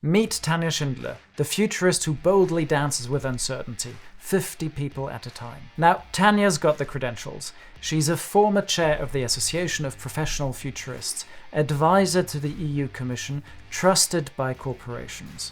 Meet Tanja Schindler, the futurist who boldly dances with uncertainty, 50 people at a time. Now, Tanja's got the credentials. She's a former chair of the Association of Professional Futurists, advisor to the EU Commission, trusted by corporations.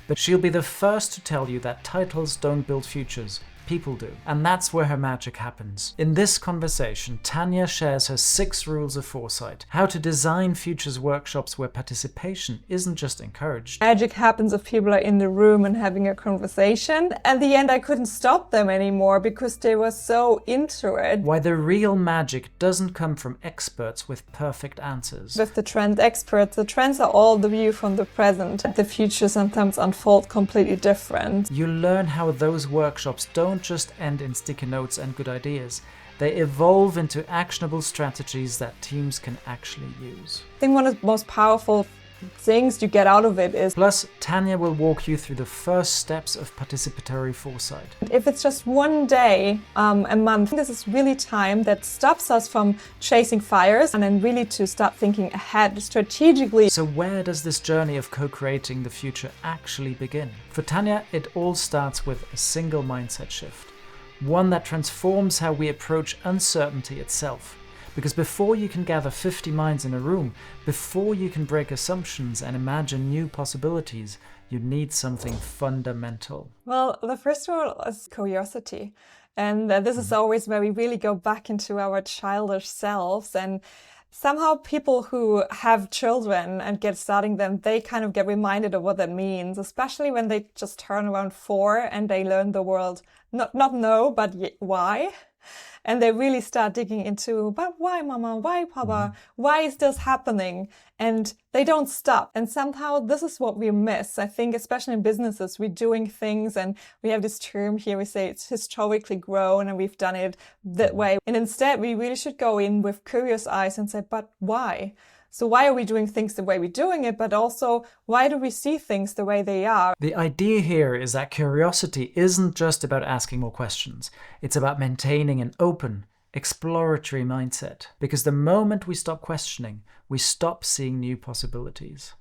But she'll be the first to tell you that titles don't build futures, people do. And that's where her magic happens. In this conversation, Tanja shares her 6 rules of foresight, how to design futures workshops where participation isn't just encouraged. Magic happens if people are in the room and having a conversation. At the end, I couldn't stop them anymore because they were so into it. Why the real magic doesn't come from experts with perfect answers. With the trend experts, the trends are all the view from the present. The future sometimes unfolds completely different. You learn how those workshops don't just end in sticky notes and good ideas. They evolve into actionable strategies that teams can actually use. I think one of the most powerful things you get out of it is... Plus, Tanja will walk you through the first steps of participatory foresight. If it's just one day a month, this is really time that stops us from chasing fires and then really to start thinking ahead strategically. So where does this journey of co-creating the future actually begin? For Tanja, it all starts with a single mindset shift. One that transforms how we approach uncertainty itself. Because before you can gather 50 minds in a room, before you can break assumptions and imagine new possibilities, you need something fundamental. Well, the first rule is curiosity. And this is always where we really go back into our childish selves. And somehow people who have children and get starting them, they kind of get reminded of what that means, especially when they just turn around 4 and they learn the world, not no, but why. And they really start digging into, but why mama, why papa, why is this happening? And they don't stop. And somehow this is what we miss. I think especially in businesses, we're doing things and we have this term here, we say it's historically grown and we've done it that way. And instead we really should go in with curious eyes and say, but why? So why are we doing things the way we're doing it, but also why do we see things the way they are? The idea here is that curiosity isn't just about asking more questions. It's about maintaining an open, exploratory mindset. Because the moment we stop questioning, we stop seeing new possibilities.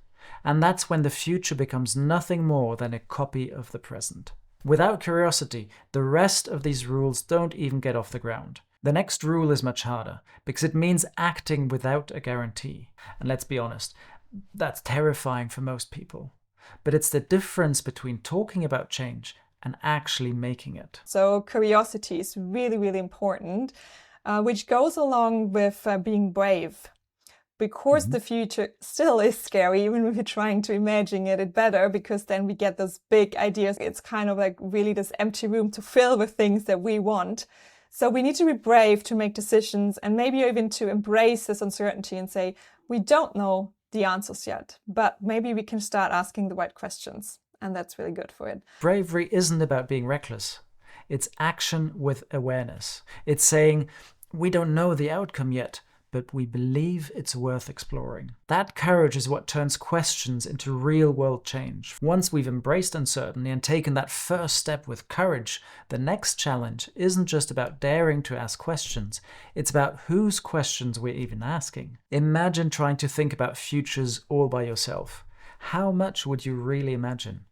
And that's when the future becomes nothing more than a copy of the present. Without curiosity, the rest of these rules don't even get off the ground. The next rule is much harder, because it means acting without a guarantee. And let's be honest, that's terrifying for most people. But it's the difference between talking about change and actually making it. So curiosity is really, really important, which goes along with being brave. Because the future still is scary, even if you're trying to imagine it better, because then we get those big ideas. It's kind of like really this empty room to fill with things that we want. So we need to be brave to make decisions and maybe even to embrace this uncertainty and say, we don't know the answers yet, but maybe we can start asking the right questions. And that's really good for it. Bravery isn't about being reckless. It's action with awareness. It's saying, we don't know the outcome yet, but we believe it's worth exploring. That courage is what turns questions into real-world change. Once we've embraced uncertainty and taken that first step with courage, the next challenge isn't just about daring to ask questions, it's about whose questions we're even asking. Imagine trying to think about futures all by yourself. How much would you really imagine?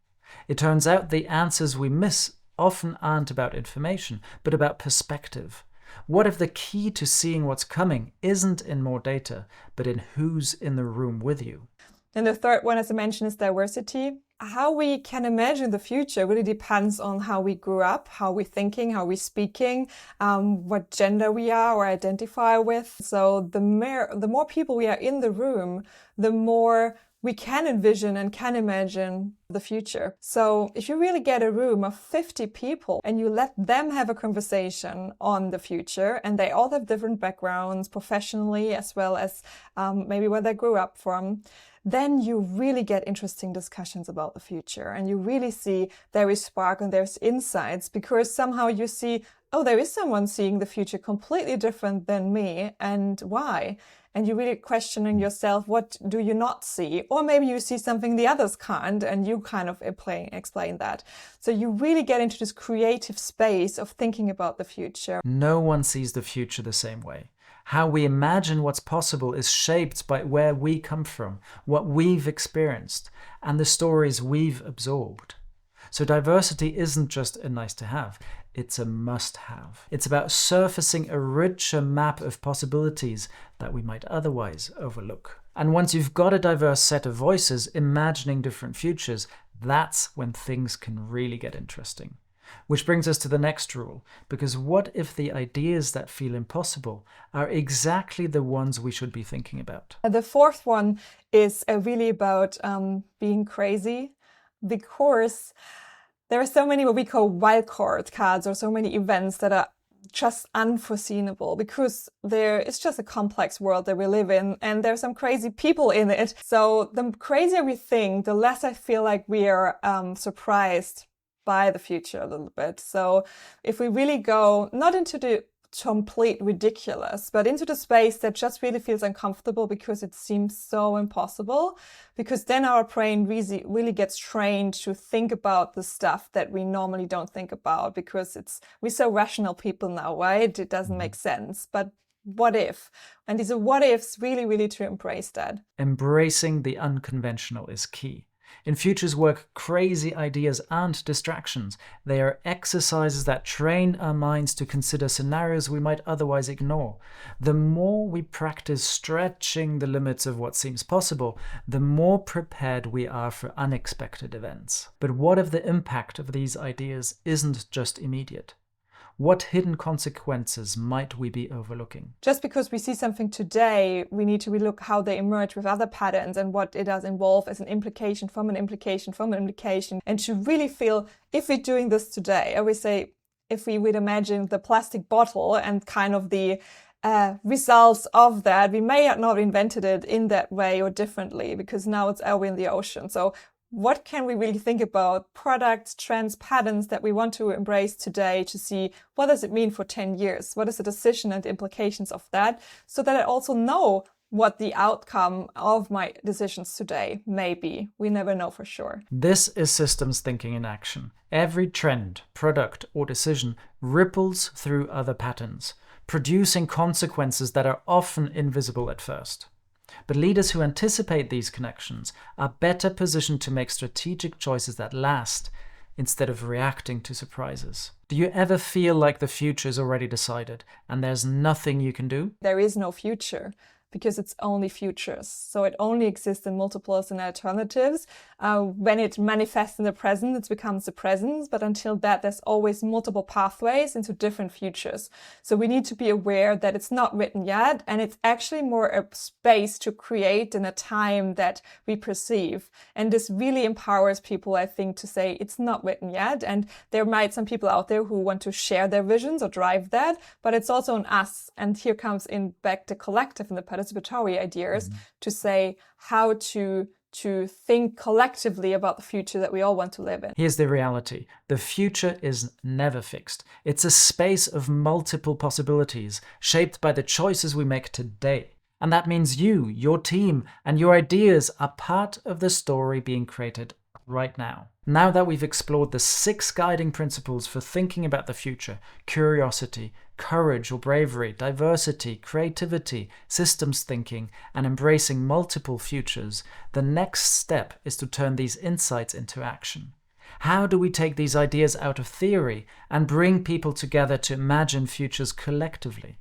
It turns out the answers we miss often aren't about information, but about perspective. What if the key to seeing what's coming isn't in more data, but in who's in the room with you? And the third one, as I mentioned, is diversity. How we can imagine the future really depends on how we grew up, how we're thinking, how we're speaking, what gender we are or identify with. So the more people we are in the room, the more we can envision and can imagine the future. So if you really get a room of 50 people and you let them have a conversation on the future, and they all have different backgrounds professionally as well as maybe where they grew up from, then you really get interesting discussions about the future. And you really see there is spark and there's insights, because somehow you see, oh, there is someone seeing the future completely different than me, and why? And you're really questioning yourself, what do you not see? Or maybe you see something the others can't, and you kind of explain that. So you really get into this creative space of thinking about the future. No one sees the future the same way. How we imagine what's possible is shaped by where we come from, what we've experienced, and the stories we've absorbed. So diversity isn't just a nice to have, it's a must have. It's about surfacing a richer map of possibilities that we might otherwise overlook. And once you've got a diverse set of voices imagining different futures, that's when things can really get interesting. Which brings us to the next rule, because what if the ideas that feel impossible are exactly the ones we should be thinking about? The fourth one is really about being crazy, because there are so many what we call wildcard cards, or so many events that are just unforeseeable, because it's just a complex world that we live in, and there's some crazy people in it. So the crazier we think, the less I feel like we are surprised by the future a little bit. So if we really go not into the complete ridiculous, but into the space that just really feels uncomfortable because it seems so impossible, because then our brain really gets trained to think about the stuff that we normally don't think about, because we're so rational people now, right? It doesn't make sense. But what if? And these are what ifs, really to embrace that. Embracing the unconventional is key. In futures work, crazy ideas aren't distractions. They are exercises that train our minds to consider scenarios we might otherwise ignore. The more we practice stretching the limits of what seems possible, the more prepared we are for unexpected events. But what if the impact of these ideas isn't just immediate? What hidden consequences might we be overlooking? Just because we see something today, we need to relook how they emerge with other patterns and what it does involve as an implication from an implication from an implication. And to really feel, if we're doing this today, I always say, if we would imagine the plastic bottle and kind of the results of that, we may not have invented it in that way or differently, because now it's out in the ocean. So what can we really think about products, trends, patterns that we want to embrace today, to see what does it mean for 10 years? What is the decision and the implications of that? So that I also know what the outcome of my decisions today may be. We never know for sure. This is systems thinking in action. Every trend, product, or decision ripples through other patterns, producing consequences that are often invisible at first. But leaders who anticipate these connections are better positioned to make strategic choices that last, instead of reacting to surprises. Do you ever feel like the future is already decided and there's nothing you can do? There is no future, because it's only futures. So it only exists in multiples and alternatives. When it manifests in the present, it becomes the present. But until that, there's always multiple pathways into different futures. So we need to be aware that it's not written yet, and it's actually more a space to create in a time that we perceive. And this really empowers people, I think, to say it's not written yet. And there might some people out there who want to share their visions or drive that, but it's also on us. And here comes in back the collective and the participatory ideas to say how to think collectively about the future that we all want to live in. Here's the reality. The future is never fixed. It's a space of multiple possibilities shaped by the choices we make today. And that means you, your team, and your ideas are part of the story being created right now. Now that we've explored the 6 guiding principles for thinking about the future: curiosity, courage or bravery, diversity, creativity, systems thinking, and embracing multiple futures, the next step is to turn these insights into action. How do we take these ideas out of theory and bring people together to imagine futures collectively?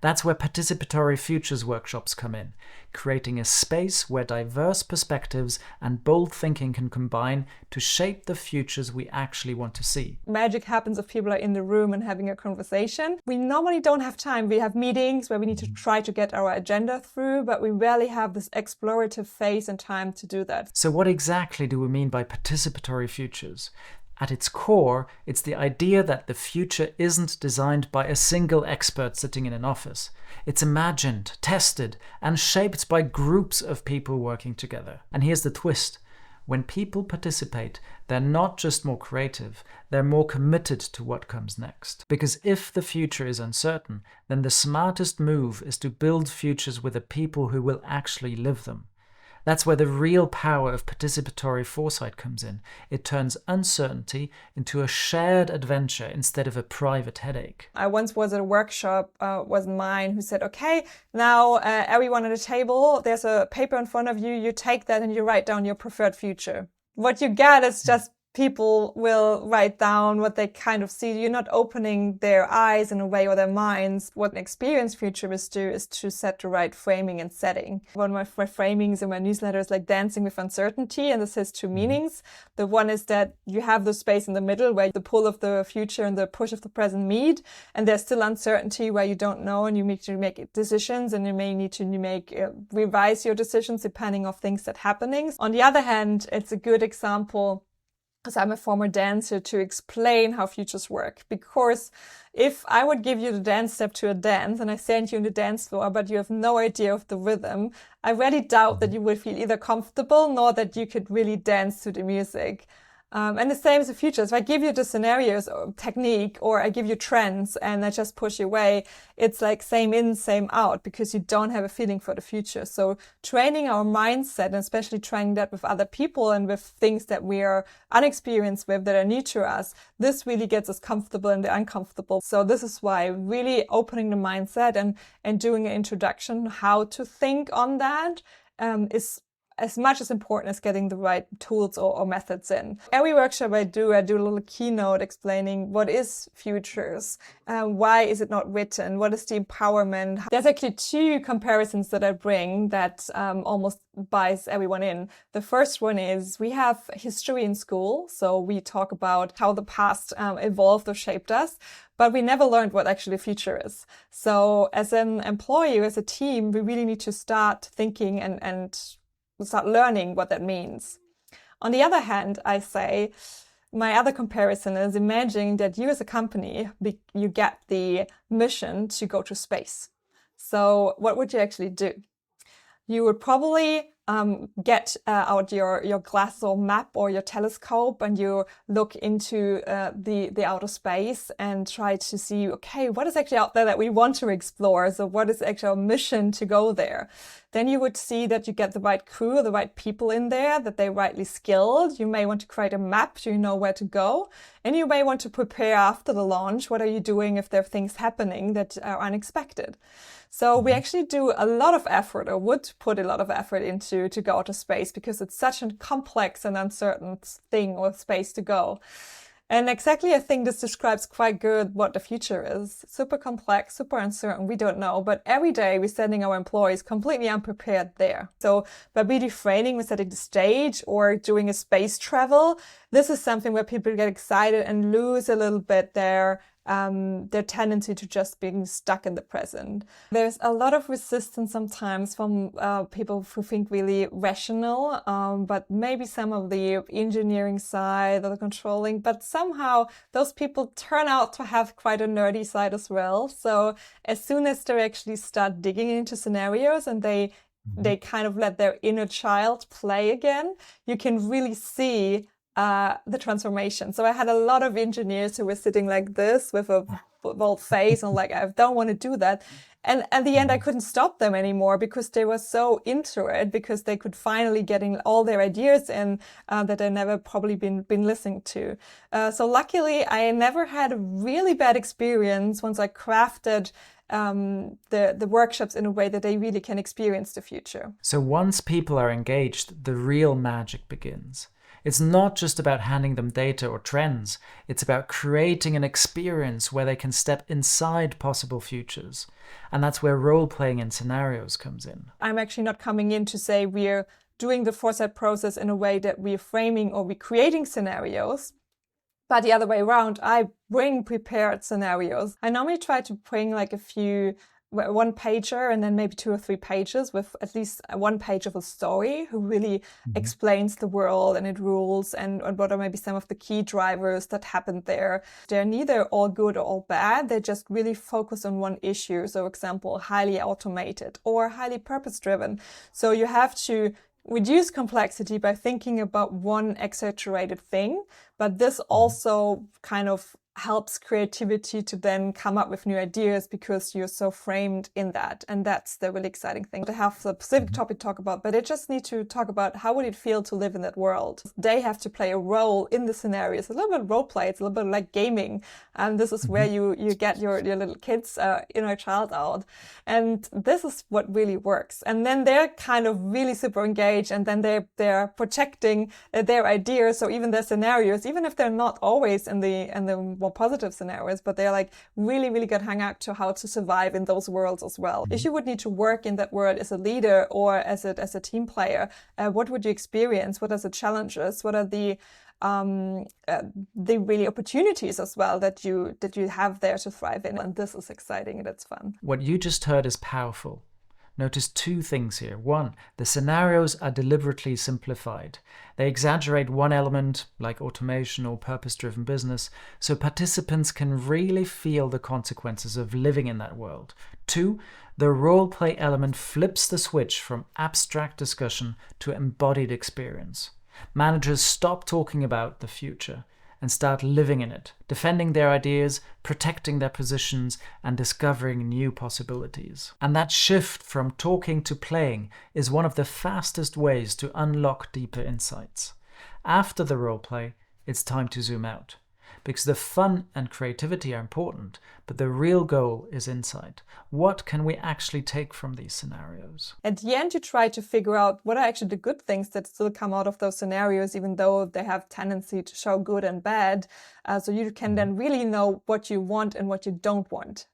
That's where participatory futures workshops come in, creating a space where diverse perspectives and bold thinking can combine to shape the futures we actually want to see. Magic happens if people are in the room and having a conversation. We normally don't have time. We have meetings where we need to try to get our agenda through, but we rarely have this explorative phase and time to do that. So what exactly do we mean by participatory futures? At its core, it's the idea that the future isn't designed by a single expert sitting in an office. It's imagined, tested, and shaped by groups of people working together. And here's the twist. When people participate, they're not just more creative, they're more committed to what comes next. Because if the future is uncertain, then the smartest move is to build futures with the people who will actually live them. That's where the real power of participatory foresight comes in. It turns uncertainty into a shared adventure instead of a private headache. I once was at a workshop, wasn't mine, who said, okay, now everyone at the table, there's a paper in front of you, you take that and you write down your preferred future. What you get is just people will write down what they kind of see. You're not opening their eyes in a way, or their minds. What an experienced futurists do is to set the right framing and setting. One of my framings in my newsletter is like dancing with uncertainty, and this has two meanings. The one is that you have the space in the middle where the pull of the future and the push of the present meet, and there's still uncertainty where you don't know, and you need to make decisions, and you may need to revise your decisions depending on things that are happening. On the other hand, it's a good example, because I'm a former dancer, to explain how futures work. Because if I would give you the dance step to a dance and I send you in the dance floor, but you have no idea of the rhythm, I really doubt that you would feel either comfortable nor that you could really dance to the music. And the same as the future. If I give you the scenarios or technique, or I give you trends and I just push you away, it's like same in, same out, because you don't have a feeling for the future. So training our mindset, and especially trying that with other people and with things that we are unexperienced with, that are new to us, this really gets us comfortable in the uncomfortable. So this is why really opening the mindset and doing an introduction, how to think on that, is as much as important as getting the right tools or methods in. Every workshop I do a little keynote explaining what is futures, why is it not written, what is the empowerment. There's actually two comparisons that I bring that almost buys everyone in. The first one is we have history in school, so we talk about how the past evolved or shaped us, but we never learned what actually the future is. So as an employee, as a team, we really need to start thinking and start learning what that means. On the other hand, I say, my other comparison is imagining that you as a company, you get the mission to go to space. So what would you actually do? You would probably get out your glass or map or your telescope, and you look into the outer space and try to see, okay, what is actually out there that we want to explore? So what is actually our mission to go there? Then you would see that you get the right crew, the right people in there, that they're rightly skilled. You may want to create a map so you know where to go. And you may want to prepare after the launch. What are you doing if there are things happening that are unexpected? So we actually do a lot of effort, or would put a lot of effort into to go to space, because it's such a complex and uncertain thing or space to go. And exactly, I think this describes quite good what the future is. Super complex, super uncertain, we don't know. But every day we're sending our employees completely unprepared there. So by really training, we're setting the stage, or doing a space travel, this is something where people get excited and lose a little bit their tendency to just being stuck in the present. There's a lot of resistance sometimes from people who think really rational, but maybe some of the engineering side or the controlling, but somehow those people turn out to have quite a nerdy side as well. So as soon as they actually start digging into scenarios and they kind of let their inner child play again, you can really see the transformation. So I had a lot of engineers who were sitting like this with a bold face and like, I don't want to do that. And at the end, I couldn't stop them anymore, because they were so into it, because they could finally getting all their ideas in that they never probably been listening to. So luckily, I never had a really bad experience once I crafted the workshops in a way that they really can experience the future. So once people are engaged, the real magic begins. It's not just about handing them data or trends. It's about creating an experience where they can step inside possible futures. And that's where role-playing in scenarios comes in. I'm actually not coming in to say we're doing the foresight process in a way that we're framing or we're creating scenarios. But the other way around, I bring prepared scenarios. I normally try to bring like one pager and then maybe 2 or 3 pages with at least 1 page of a story who really explains the world and its rules and what are maybe some of the key drivers that happened there. They're neither all good or all bad. They just really focus on one issue. So, for example, highly automated or highly purpose-driven. So you have to reduce complexity by thinking about one exaggerated thing, but this also kind of helps creativity to then come up with new ideas because you're so framed in that. And that's the really exciting thing. To have the specific topic to talk about, but they just need to talk about how would it feel to live in that world. They have to play a role in the scenario. It's a little bit role play. It's a little bit like gaming. And this is where you get your little kids, inner child out. And this is what really works. And then they're kind of really super engaged, and then they're projecting their ideas. So even their scenarios, even if they're not always in the more positive scenarios, but they're like really, really get hung up to how to survive in those worlds as well. If you would need to work in that world as a leader or as a team player, what would you experience? What are the challenges? What are the really opportunities as well that you have there to thrive in? And this is exciting and it's fun. What you just heard is powerful. Notice two things here. One, the scenarios are deliberately simplified. They exaggerate one element, like automation or purpose-driven business, so participants can really feel the consequences of living in that world. Two, the role-play element flips the switch from abstract discussion to embodied experience. Managers stop talking about the future and start living in it, defending their ideas, protecting their positions, and discovering new possibilities. And that shift from talking to playing is one of the fastest ways to unlock deeper insights. After the role play, it's time to zoom out, because the fun and creativity are important, but the real goal is insight. What can we actually take from these scenarios? At the end, you try to figure out what are actually the good things that still come out of those scenarios, even though they have tendency to show good and bad. So you can then really know what you want and what you don't want.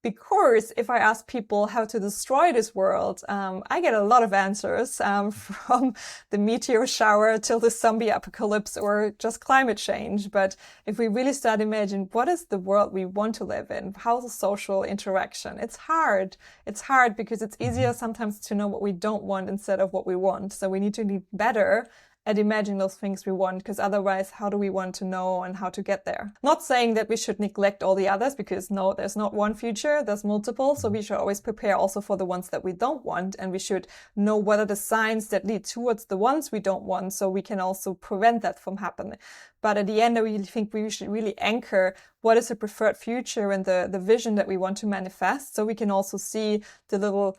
Because if I ask people how to destroy this world, I get a lot of answers, from the meteor shower till the zombie apocalypse or just climate change. But if we really start imagining what is the world we want to live in, how's the social interaction? It's hard. It's hard because it's easier sometimes to know what we don't want instead of what we want. So we need to be better at imagining those things we want, because otherwise how do we want to know and how to get there? Not saying that we should neglect all the others, because no, there's not one future, there's multiple. So we should always prepare also for the ones that we don't want, and we should know what are the signs that lead towards the ones we don't want, so we can also prevent that from happening. But at the end, I really think we should really anchor what is the preferred future and the vision that we want to manifest, so we can also see the little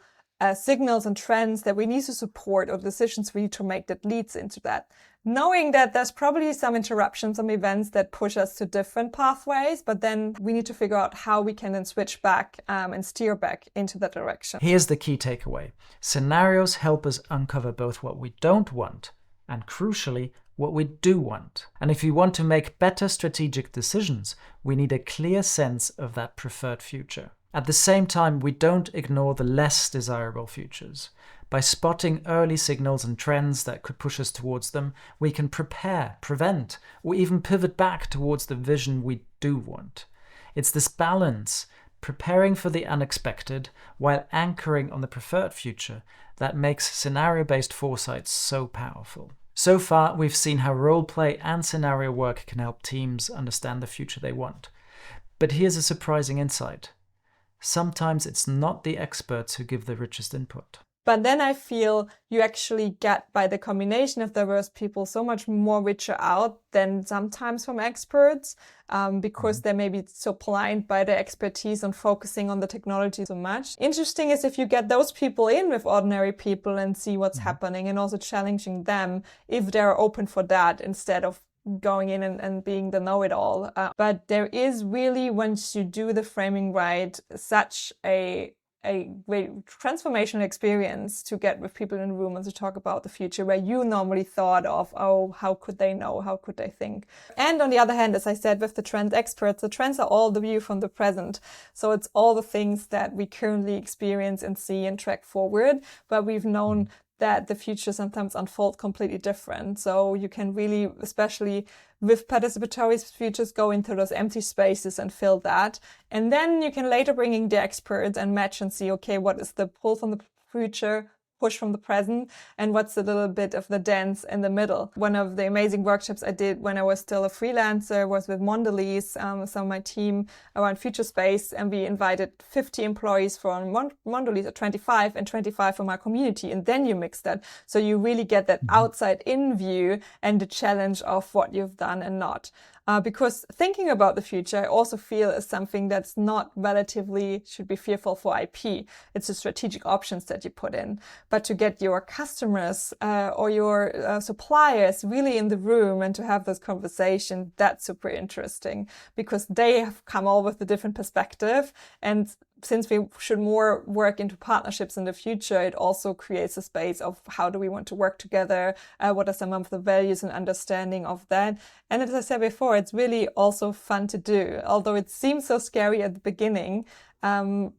signals and trends that we need to support or decisions we need to make that leads into that. Knowing that there's probably some interruptions, some events that push us to different pathways, but then we need to figure out how we can then switch back and steer back into that direction. Here's the key takeaway. Scenarios help us uncover both what we don't want and, crucially, what we do want. And if we want to make better strategic decisions, we need a clear sense of that preferred future. At the same time, we don't ignore the less desirable futures. By spotting early signals and trends that could push us towards them, we can prepare, prevent, or even pivot back towards the vision we do want. It's this balance, preparing for the unexpected while anchoring on the preferred future, that makes scenario-based foresight so powerful. So far, we've seen how role-play and scenario work can help teams understand the future they want. But here's a surprising insight. Sometimes it's not the experts who give the richest input. But then I feel you actually get, by the combination of diverse people, so much more richer out than sometimes from experts, because they may be so blind by their expertise on focusing on the technology so much. Interesting is if you get those people in with ordinary people and see what's happening, and also challenging them if they're open for that instead of going in and being the know-it-all. But there is really, once you do the framing right, such a great transformational experience to get with people in the room and to talk about the future where you normally thought of, oh, how could they know? How could they think? And on the other hand, as I said, with the trend experts, the trends are all the view from the present. So it's all the things that we currently experience and see and track forward, but we've known that the future sometimes unfold completely different. So you can really, especially with participatory futures, go into those empty spaces and fill that. And then you can later bring in the experts and match and see, okay, what is the pull from the future, push from the present and what's a little bit of the dance in the middle. One of the amazing workshops I did when I was still a freelancer was with Mondelez, some of my team around Future Space, and we invited 50 employees from Mondelez at 25 and 25 from our community, and then you mix that. So you really get that outside-in view and the challenge of what you've done and not. Because thinking about the future, I also feel is something that's not relatively should be fearful for IP. It's the strategic options that you put in. But to get your customers or your suppliers really in the room and to have this conversation, that's super interesting because they have come all with a different perspective. And since we should more work into partnerships in the future, it also creates a space of how do we want to work together? What are some of the values and understanding of that? And as I said before, it's really also fun to do. Although it seems so scary at the beginning,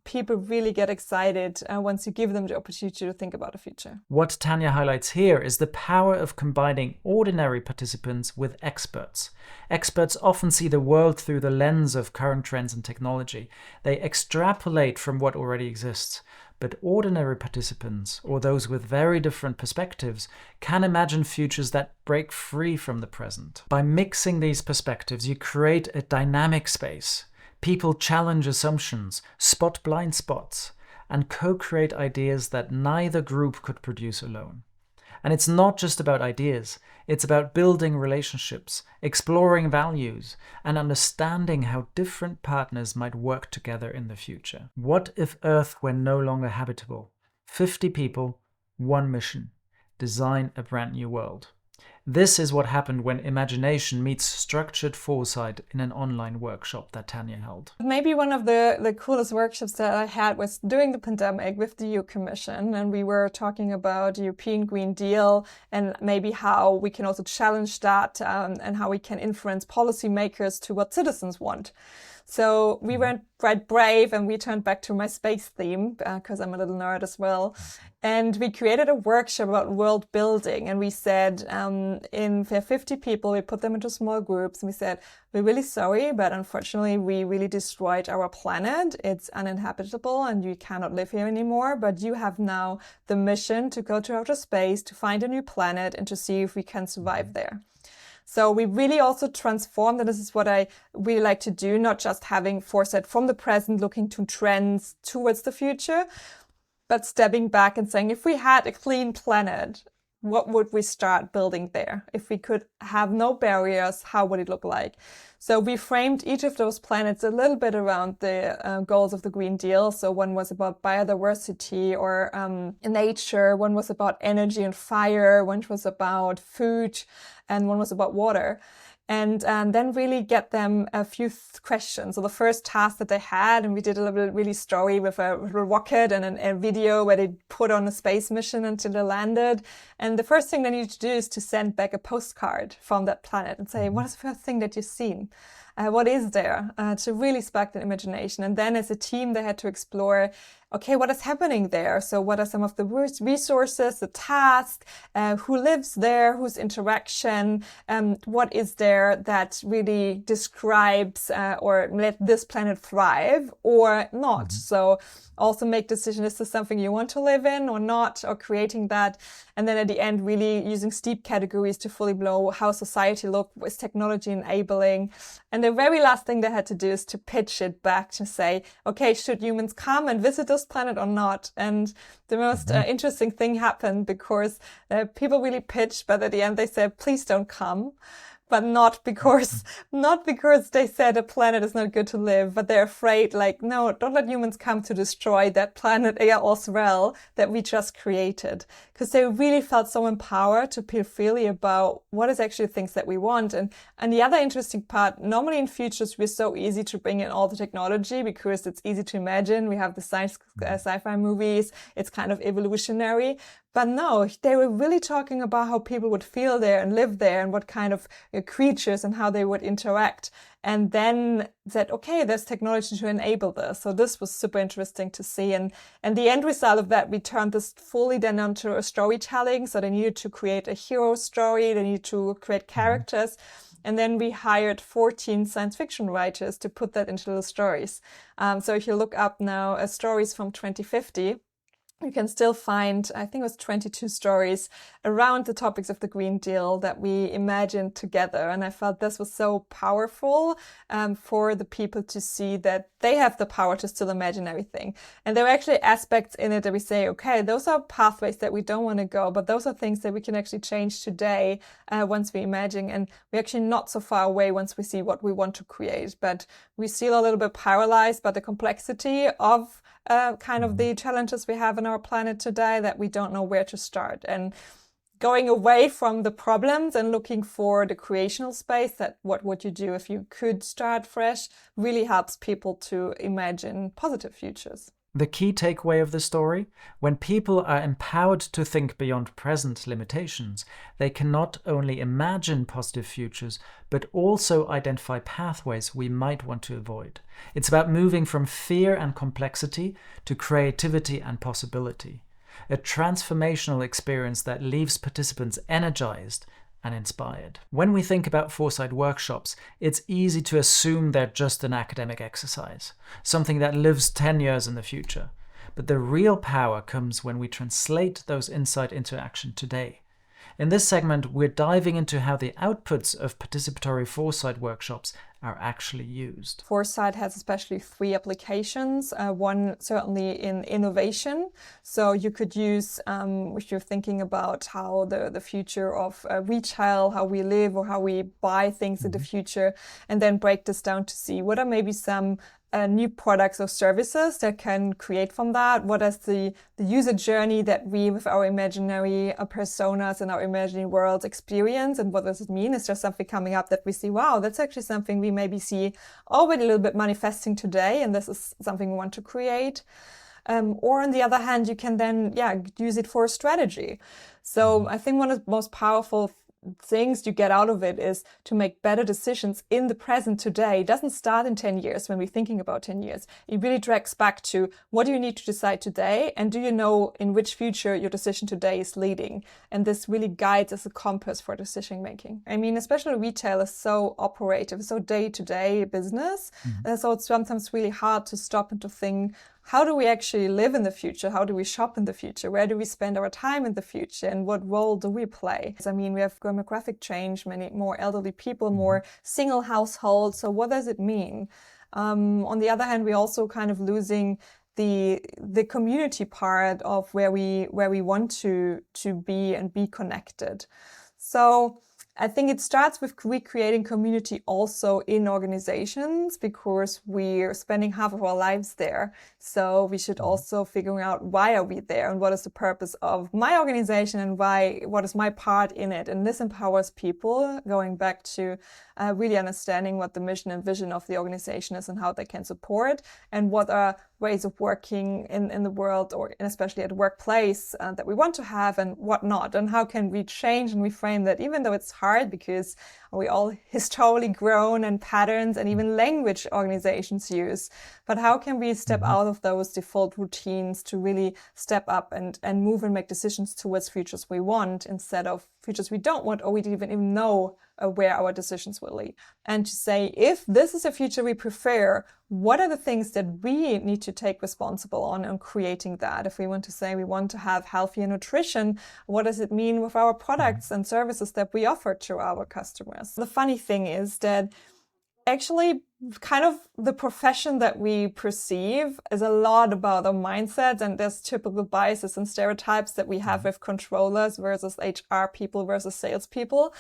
people really get excited once you give them the opportunity to think about the future. What Tanja highlights here is the power of combining ordinary participants with experts. Experts often see the world through the lens of current trends and technology. They extrapolate from what already exists. But ordinary participants, or those with very different perspectives, can imagine futures that break free from the present. By mixing these perspectives, you create a dynamic space. People challenge assumptions, spot blind spots, and co-create ideas that neither group could produce alone. And it's not just about ideas, it's about building relationships, exploring values, and understanding how different partners might work together in the future. What if Earth were no longer habitable? 50 people, one mission. Design a brand new world. This is what happened when imagination meets structured foresight in an online workshop that Tanja held. Maybe one of the coolest workshops that I had was during the pandemic with the EU Commission, and we were talking about the European Green Deal and maybe how we can also challenge that and how we can influence policymakers to what citizens want. So we went quite brave and we turned back to my space theme because I'm a little nerd as well. And we created a workshop about world building. And we said, in 50 people, we put them into small groups. And we said, we're really sorry, but unfortunately, we really destroyed our planet. It's uninhabitable and you cannot live here anymore. But you have now the mission to go to outer space, to find a new planet and to see if we can survive there. So we really also transformed, and this is what I really like to do, not just having foresight from the present, looking to trends towards the future, but stepping back and saying, if we had a clean planet, what would we start building there? If we could have no barriers, how would it look like? So we framed each of those planets a little bit around the goals of the Green Deal. So one was about biodiversity or nature, one was about energy and fire, one was about food, and one was about water. And then really get them a few questions. So the first task that they had, and we did a little really story with a rocket and a video where they put on a space mission until they landed. And the first thing they need to do is to send back a postcard from that planet and say, what is the first thing that you've seen? What is there? To really spark the imagination. And then as a team, they had to explore, okay, what is happening there? So what are some of the resources, the task, who lives there, whose interaction, what is there that really describes or let this planet thrive or not? So also make decision, is this something you want to live in or not, or creating that. And then at the end, really using steep categories to fully blow how society look, is technology enabling. And the very last thing they had to do is to pitch it back to say, okay, should humans come and visit this planet or not? And the most interesting thing happened because people really pitched, but at the end they said, please don't come. But not because they said a planet is not good to live, but they're afraid, like, no, don't let humans come to destroy that planet as well that we just created. Because they really felt so empowered to feel freely about what is actually things that we want. And the other interesting part, normally in futures, we're so easy to bring in all the technology because it's easy to imagine. We have the sci-fi movies. It's kind of evolutionary. But no, they were really talking about how people would feel there and live there and what kind of creatures and how they would interact. And then said, okay, there's technology to enable this. So this was super interesting to see. And the end result of that, we turned this fully then onto a storytelling. So they needed to create a hero story. They needed to create characters. And then we hired 14 science fiction writers to put that into little stories. So if you look up now stories from 2050, you can still find, I think it was 22 stories around the topics of the Green Deal that we imagined together. And I felt this was so powerful for the people to see that they have the power to still imagine everything. And there are actually aspects in it that we say, okay, those are pathways that we don't want to go, but those are things that we can actually change today once we imagine. And we're actually not so far away once we see what we want to create. But we're still a little bit paralyzed by the complexity of kind of the challenges we have in our planet today, that we don't know where to start. And going away from the problems and looking for the creational space, that what would you do if you could start fresh, really helps people to imagine positive futures. The key takeaway of the story: when people are empowered to think beyond present limitations, they can not only imagine positive futures, but also identify pathways we might want to avoid. It's about moving from fear and complexity to creativity and possibility. A transformational experience that leaves participants energized and inspired. When we think about foresight workshops, it's easy to assume they're just an academic exercise, something that lives 10 years in the future. But the real power comes when we translate those insights into action today. In this segment, we're diving into how the outputs of participatory foresight workshops are actually used. Foresight has especially 3 applications. One certainly in innovation. So you could use, if you're thinking about how the future of retail, how we live or how we buy things in the future, and then break this down to see what are maybe some new products or services that can create from that. What is the user journey that we, with our imaginary personas and our imaginary worlds, experience, and what does it mean? Is there something coming up that we see, wow, that's actually something we maybe see already a little bit manifesting today, and this is something we want to create? Or on the other hand, you can then, use it for a strategy. So I think one of the most powerful things you get out of it is to make better decisions in the present today. It doesn't start in 10 years when we're thinking about 10 years. It really tracks back to what do you need to decide today, and do you know in which future your decision today is leading? And this really guides as a compass for decision making. I mean, especially retail is so operative, so day-to-day business. And so it's sometimes really hard to stop and to think, how do we actually live in the future? How do we shop in the future? Where do we spend our time in the future? And what role do we play? I mean, we have demographic change, many more elderly people, more single households. So what does it mean? On the other hand, we're also kind of losing the community part of where we want to be and be connected. So I think it starts with recreating community also in organizations, because we're spending half of our lives there. So we should also figure out, why are we there and what is the purpose of my organization and what is my part in it? And this empowers people, going back to really understanding what the mission and vision of the organization is and how they can support, and what are ways of working in the world, or especially at the workplace, that we want to have and what not, and how can we change and reframe that, even though it's hard, because we all historically grown and patterns and even language organizations use. But how can we step out of those default routines to really step up and move and make decisions towards futures we want, instead of futures we don't want, or we didn't even know where our decisions will lead? And to say, if this is a future we prefer, what are the things that we need to take responsible on creating that? If we want to say we want to have healthier nutrition, what does it mean with our products and services that we offer to our customers? The funny thing is that actually kind of the profession that we perceive is a lot about our mindset, and there's typical biases and stereotypes that we have with controllers versus HR people versus salespeople.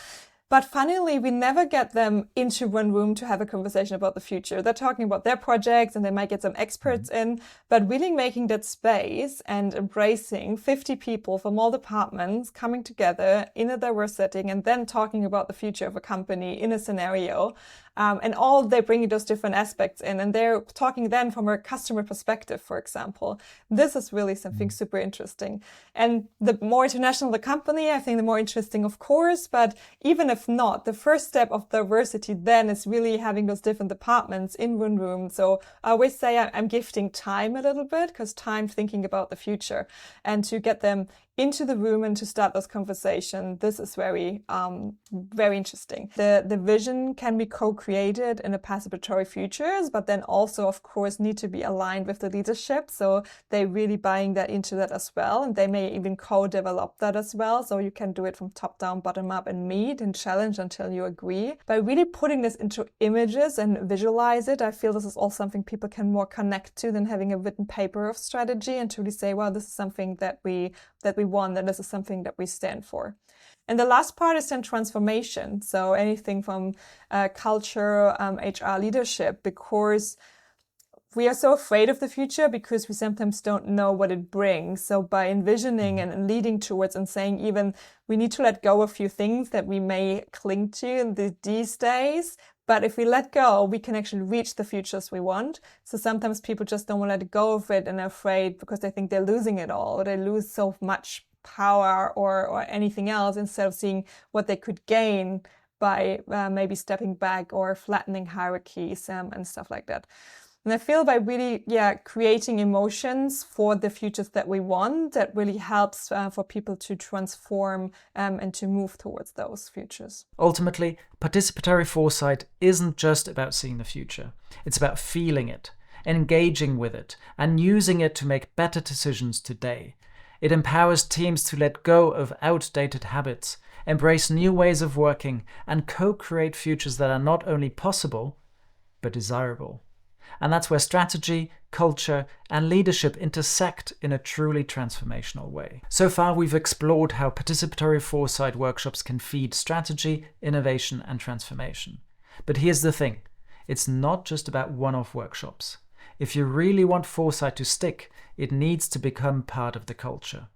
But funnily, we never get them into one room to have a conversation about the future. They're talking about their projects and they might get some experts in, but really making that space and embracing 50 people from all departments coming together in a diverse setting and then talking about the future of a company in a scenario. And all they bring those different aspects in, and they're talking then from a customer perspective, for example. This is really something super interesting. And the more international the company, I think the more interesting, of course, but even if not, the first step of diversity then is really having those different departments in one room. So I always say I'm gifting time a little bit, because time thinking about the future, and to get them into the room and to start this conversation, this is very, very interesting. The vision can be co-created in a participatory futures, but then also, of course, need to be aligned with the leadership. So they're really buying that into that as well. And they may even co-develop that as well. So you can do it from top down, bottom up, and meet and challenge until you agree. By really putting this into images and visualize it, I feel this is also something people can more connect to than having a written paper of strategy, and to really say, well, this is something that we want, that this is something that we stand for. And the last part is then transformation. So anything from culture, HR, leadership, because we are so afraid of the future because we sometimes don't know what it brings. So by envisioning and leading towards and saying even we need to let go of a few things that we may cling to in these days, but if we let go, we can actually reach the futures we want. So sometimes people just don't want to let go of it and are afraid because they think they're losing it all, or they lose so much power or anything else, instead of seeing what they could gain by maybe stepping back or flattening hierarchies and stuff like that. And I feel by really, creating emotions for the futures that we want, that really helps for people to transform and to move towards those futures. Ultimately, participatory foresight isn't just about seeing the future. It's about feeling it, engaging with it, and using it to make better decisions today. It empowers teams to let go of outdated habits, embrace new ways of working, and co-create futures that are not only possible, but desirable. And that's where strategy, culture, and leadership intersect in a truly transformational way. So far, we've explored how participatory foresight workshops can feed strategy, innovation, and transformation. But here's the thing. It's not just about one-off workshops. If you really want foresight to stick, it needs to become part of the culture.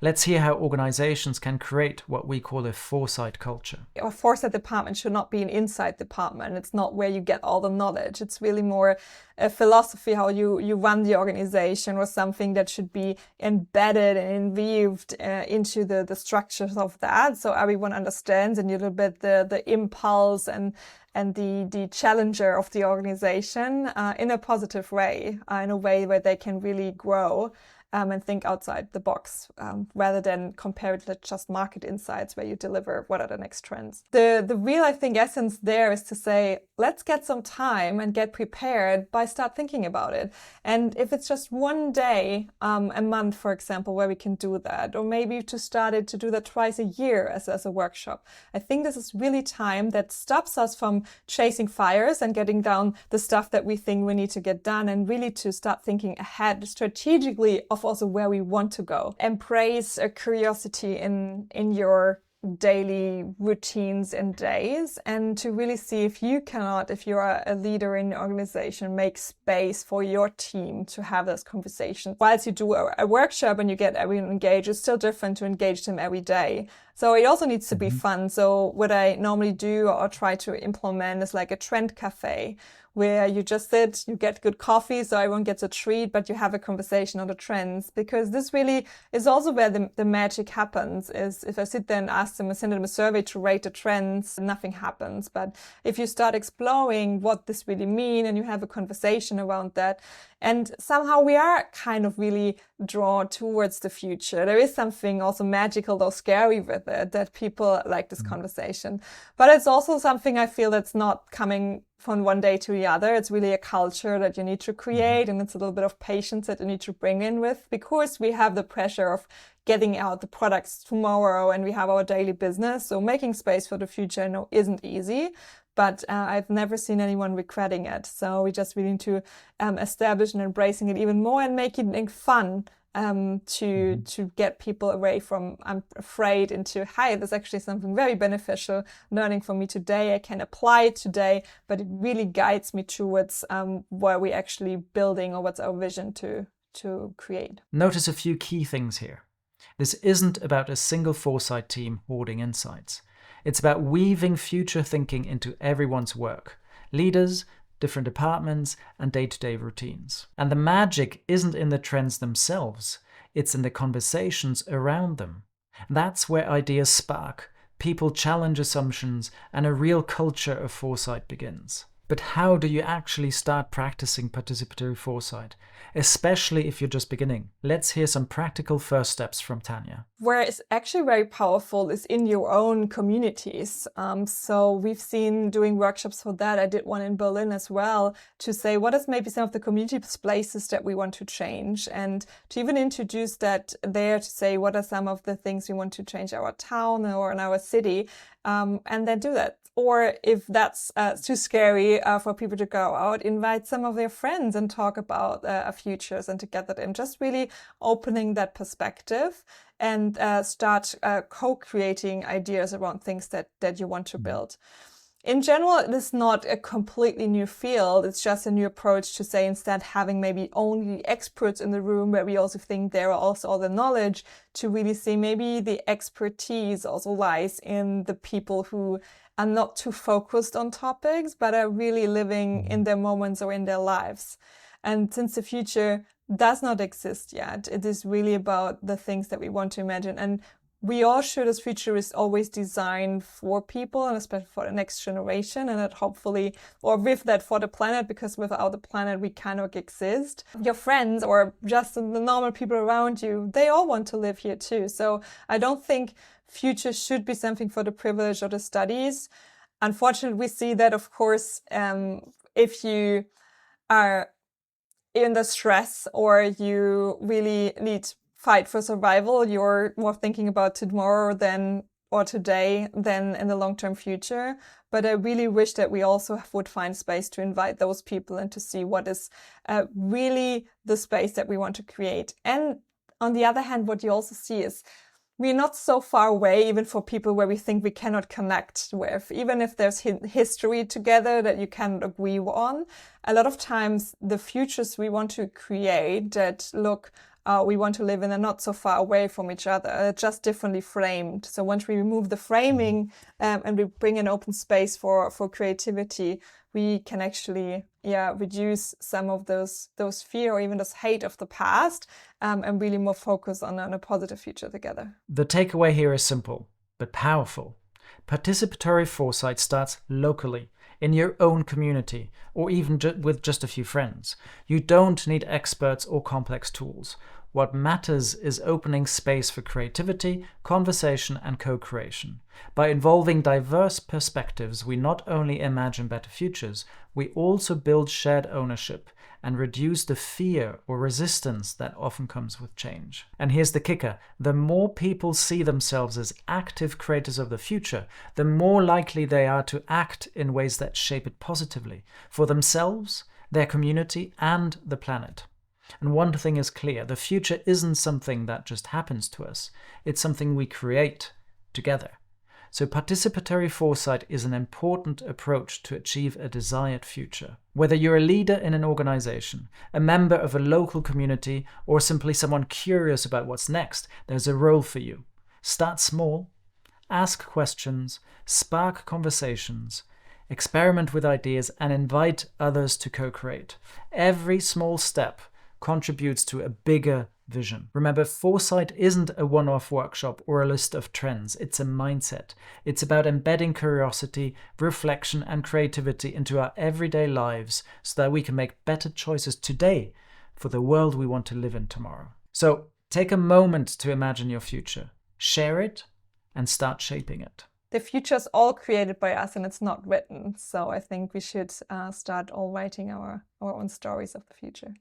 Let's hear how organizations can create what we call a foresight culture. A foresight department should not be an insight department. It's not where you get all the knowledge. It's really more a philosophy, how you run the organization, or something that should be embedded and weaved into the structures of that. So everyone understands and a little bit the impulse and the challenger of the organization in a positive way, in a way where they can really grow. And think outside the box, rather than compare it to just market insights where you deliver what are the next trends. The real, I think, essence there is to say, let's get some time and get prepared by start thinking about it. And if it's just one day a month, for example, where we can do that, or maybe to start it to do that twice a year as a workshop. I think this is really time that stops us from chasing fires and getting down the stuff that we think we need to get done, and really to start thinking ahead strategically of also where we want to go. Embrace a curiosity in your daily routines and days, and to really see if you are a leader in your organization, make space for your team to have those conversations. Whilst you do a workshop and you get everyone engaged, it's still different to engage them every day. So it also needs to be fun. So what I normally do or try to implement is like a trend cafe, where you just sit, you get good coffee, so everyone gets a treat, but you have a conversation on the trends. Because this really is also where the magic happens, is if I sit there and ask them, send them a survey to rate the trends, nothing happens. But if you start exploring what this really means and you have a conversation around that, and somehow we are kind of really drawn towards the future. There is something also magical, though scary with it, that people like this conversation. But it's also something I feel that's not coming from one day to the other. It's really a culture that you need to create, and it's a little bit of patience that you need to bring in with, because we have the pressure of getting out the products tomorrow and we have our daily business. So making space for the future, I know, isn't easy, but I've never seen anyone regretting it. So we just really need to establish and embracing it even more and make it fun. To get people away from I'm afraid into, hi, there's actually something very beneficial learning from me today. I can apply it today, but it really guides me towards where we're actually building, or what's our vision to create. Notice a few key things here. This isn't about a single foresight team hoarding insights. It's about weaving future thinking into everyone's work. Leaders, different departments, and day-to-day routines. And the magic isn't in the trends themselves, it's in the conversations around them. That's where ideas spark, people challenge assumptions, and a real culture of foresight begins. But how do you actually start practicing participatory foresight, especially if you're just beginning? Let's hear some practical first steps from Tanja. Where it's actually very powerful is in your own communities. So we've seen doing workshops for that. I did one in Berlin as well, to say what is maybe some of the community places that we want to change, and to even introduce that there, to say what are some of the things we want to change our town or in our city, and then do that. Or if that's too scary for people to go out, invite some of their friends and talk about futures and to get that in. Just really opening that perspective and start co-creating ideas around things that you want to build. In general, it is not a completely new field. It's just a new approach to say, instead having maybe only experts in the room, where we also think there are also all the knowledge, to really see maybe the expertise also lies in the people who are not too focused on topics, but are really living in their moments or in their lives. And since the future does not exist yet, it is really about the things that we want to imagine. And we all should, as futurists, always design for people, and especially for the next generation, and that hopefully, or with that, for the planet, because without the planet we cannot exist. Your friends or just the normal people around you, they all want to live here too. So I don't think future should be something for the privileged or the studies. Unfortunately, we see that, of course, if you are in the stress or you really need fight for survival, you're more thinking about tomorrow or today than in the long-term future. But I really wish that we also would find space to invite those people and to see what is really the space that we want to create. And on the other hand, what you also see is we're not so far away, even for people where we think we cannot connect with, even if there's history together that you cannot agree on. A lot of times the futures we want to create that we want to live in are not so far away from each other, just differently framed. So once we remove the framing and we bring an open space for creativity, we can actually reduce some of those fear or even those hate of the past, and really more focus on a positive future together. The takeaway here is simple but powerful. Participatory foresight starts locally, in your own community, or even with just a few friends. You don't need experts or complex tools. What matters is opening space for creativity, conversation, and co-creation. By involving diverse perspectives, we not only imagine better futures, we also build shared ownership and reduce the fear or resistance that often comes with change. And here's the kicker: the more people see themselves as active creators of the future, the more likely they are to act in ways that shape it positively for themselves, their community, and the planet. And one thing is clear: the future isn't something that just happens to us. It's something we create together. So participatory foresight is an important approach to achieve a desired future. Whether you're a leader in an organization, a member of a local community, or simply someone curious about what's next, there's a role for you. Start small, ask questions, spark conversations, experiment with ideas, and invite others to co-create. Every small step contributes to a bigger vision. Remember, foresight isn't a one-off workshop or a list of trends. It's a mindset. It's about embedding curiosity, reflection, and creativity into our everyday lives so that we can make better choices today for the world we want to live in tomorrow. So take a moment to imagine your future, share it, and start shaping it. The future is all created by us and it's not written. So I think we should start all writing our own stories of the future.